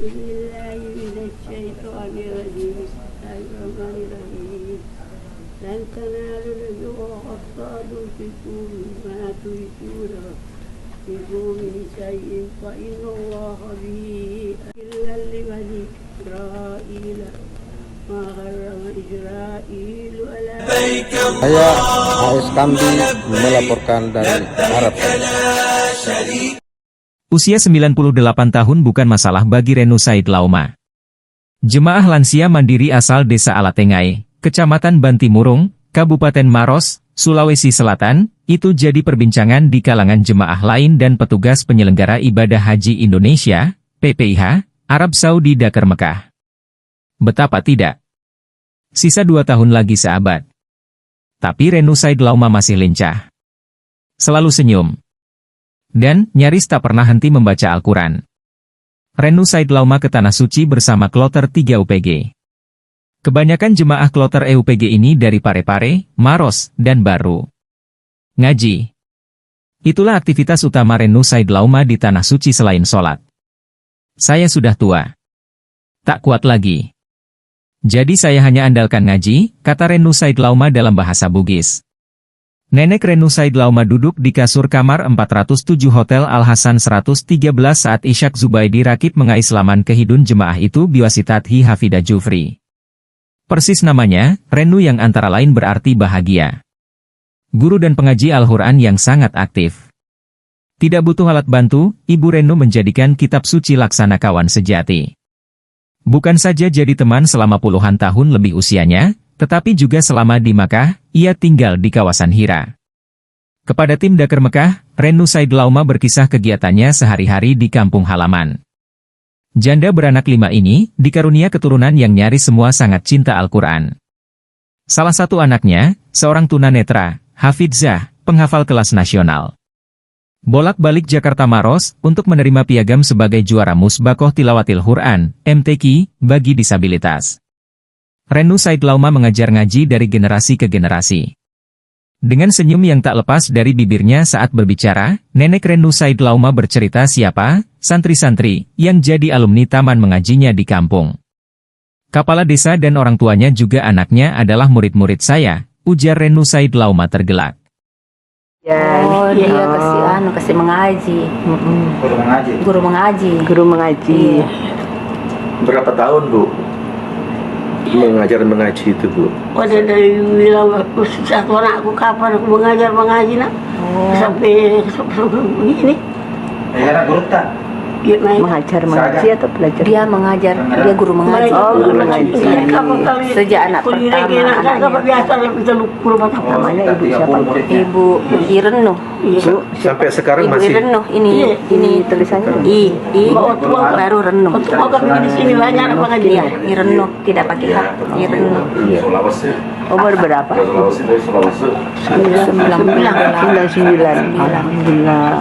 بالله من الشيطان الرجيم بسم الله الرحمن الرحيم لن تنالوا البر حتى تنفقوا مما تحبون وتنفقوا من شيء فإن الله به إلا لبني إسرائيل ما حرم إسرائيل على Saya AS Kambi melaporkan dari Arab. Usia 98 tahun bukan masalah bagi Renu Said Lauma. Jemaah lansia mandiri asal Desa Alatengai, Kecamatan Bantimurung, Kabupaten Maros, Sulawesi Selatan, itu jadi perbincangan di kalangan jemaah lain dan petugas penyelenggara ibadah haji Indonesia, PPIH, Arab Saudi Dakar Mekah. Betapa tidak? Sisa 2 tahun lagi seabad. Tapi Renu Said Lauma masih lincah. Selalu senyum. Dan nyaris tak pernah henti membaca Al-Quran. Renu Said Lauma ke Tanah Suci bersama kloter 3 UPG. Kebanyakan jemaah kloter EUPG ini dari Parepare, Maros, dan Baru. Ngaji. Itulah aktivitas utama Renu Said Lauma di Tanah Suci selain sholat. Saya sudah tua. Tak kuat lagi. Jadi saya hanya andalkan ngaji, kata Renu Said Lauma dalam bahasa Bugis. Nenek Renu Said Lauma duduk di kasur kamar 407 Hotel Al-Hasan 113 saat Ishak Zubaidi rakib mengaislaman kehidun jemaah itu biwasitathi Hafidah Jufri. Persis namanya, Renu yang antara lain berarti bahagia. Guru dan pengaji Al-Quran yang sangat aktif. Tidak butuh alat bantu, Ibu Renu menjadikan kitab suci laksana kawan sejati. Bukan saja jadi teman selama puluhan tahun lebih usianya, tetapi juga selama di Makkah, ia tinggal di kawasan Hira. Kepada tim Dakar Mekah, Renu Said Lauma berkisah kegiatannya sehari-hari di kampung halaman. Janda beranak 5 ini, dikarunia keturunan yang nyaris semua sangat cinta Al-Quran. Salah satu anaknya, seorang tunanetra, Hafidzah, penghafal kelas nasional. Bolak-balik Jakarta Maros, untuk menerima piagam sebagai juara Musbakoh Tilawatil Quran, MTQ, bagi disabilitas. Renu Said Lauma mengajar ngaji dari generasi ke generasi. Dengan senyum yang tak lepas dari bibirnya saat berbicara, nenek Renu Said Lauma bercerita siapa santri-santri yang jadi alumni taman mengajinya di kampung. Kepala desa dan orang tuanya juga anaknya adalah murid-murid saya, ujar Renu Said Lauma tergelak. Oh, dia kasih mengaji. Guru mengaji. Guru mengaji. Guru mengaji. Iya. Berapa tahun, Bu? Mengaji itu, Bu? Pada dari bilang satu anakku kapan aku mengajar mengaji nak sampai begini. Anak guru tak? Mengajar mengaji atau belajar? Dia mengajar, dia guru mengaji. Oh, guru mengaji. Sejak anak pertama. Namanya ibu siapa? Ibu Ireno. Sampai sekarang Ibu masih. Ireno ini tulisannya baru Reno. Di sini banyak mengaji. Iya, Ireno tidak pakai hak. Ireno. Umur berapa? 99. Alhamdulillah.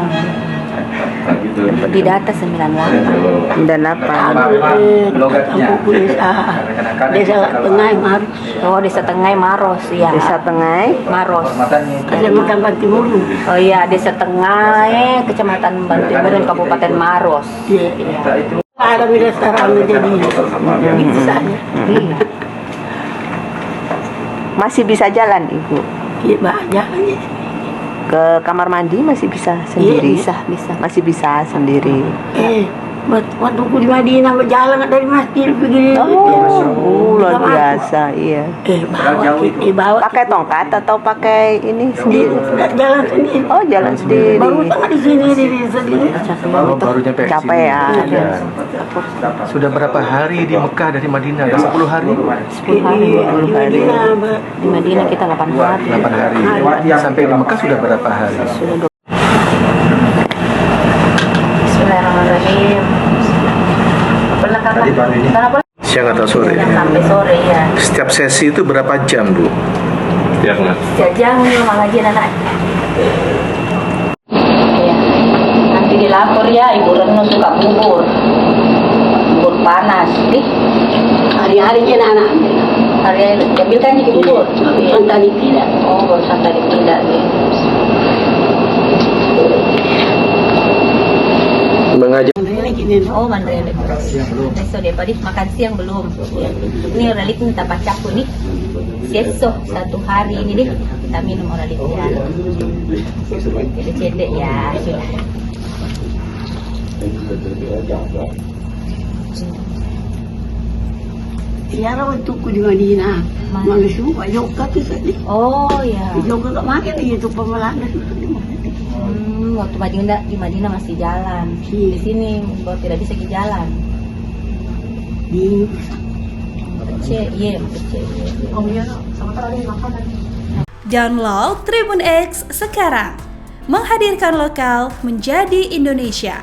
Di data 98. Dan apa? Kampung desa Tengah Maros. Oh, Desa Tengah Maros ya. Desa Tengah. Maros. Kecamatan Bantimurung. Oh iya, Desa Tengah, Kecamatan Bantimurung, Kabupaten Maros. Iya. Ada bila sekarang jadi itu saja. Masih bisa jalan, Ibu? Iya banyak. Ke kamar mandi masih bisa sendiri? Bisa. Masih bisa sendiri. Waktu aku di Madinah berjalan dari masjid begini. Luar biasa, iya. Bawa Pakai tongkat atau pakai ini sendiri? jalan sendiri. Oh, jalan sendiri. Baru di sini sendiri. Baru nyampe ke Capek ya. Sudah berapa hari di Mekah dari Madinah? Ada 10 hari? 10 hari. Di Madinah kita 8 hari. 8 hari. Sampai di Mekah sudah berapa hari? Bismillahirrahmanirrahim. Siang atau sore? Sampai sore ya. Setiap sesi itu berapa jam, Bu? Jajang mengaji anak. Ya. Nanti dilapor ya, Ibu Reno suka bubur panas. Hari-harinya anak. Hari diambilkan di bubur. Tadi tidak. Oh, barusan tadi tidak. mengajar. Mandiri gini. Oh, mandiri terus. Besok dia tadi makan siang belum. Ini oralik minta pacaku nih. Besok 1 hari ini deh kita minum oralik ya. Cedek ya sudah. Iya, raw itu ku di Madinah. Manusia Yoga tuh tadi. Oh ya. Yoga gak makan itu pemelanas itu. Waktu di Madinah masih jalan. Iya. Di sini baru tidak bisa jalan. Di Kecil, iya kecil. Oh iya, sama tadi makan. Download Tribun X sekarang. Menghadirkan lokal menjadi Indonesia.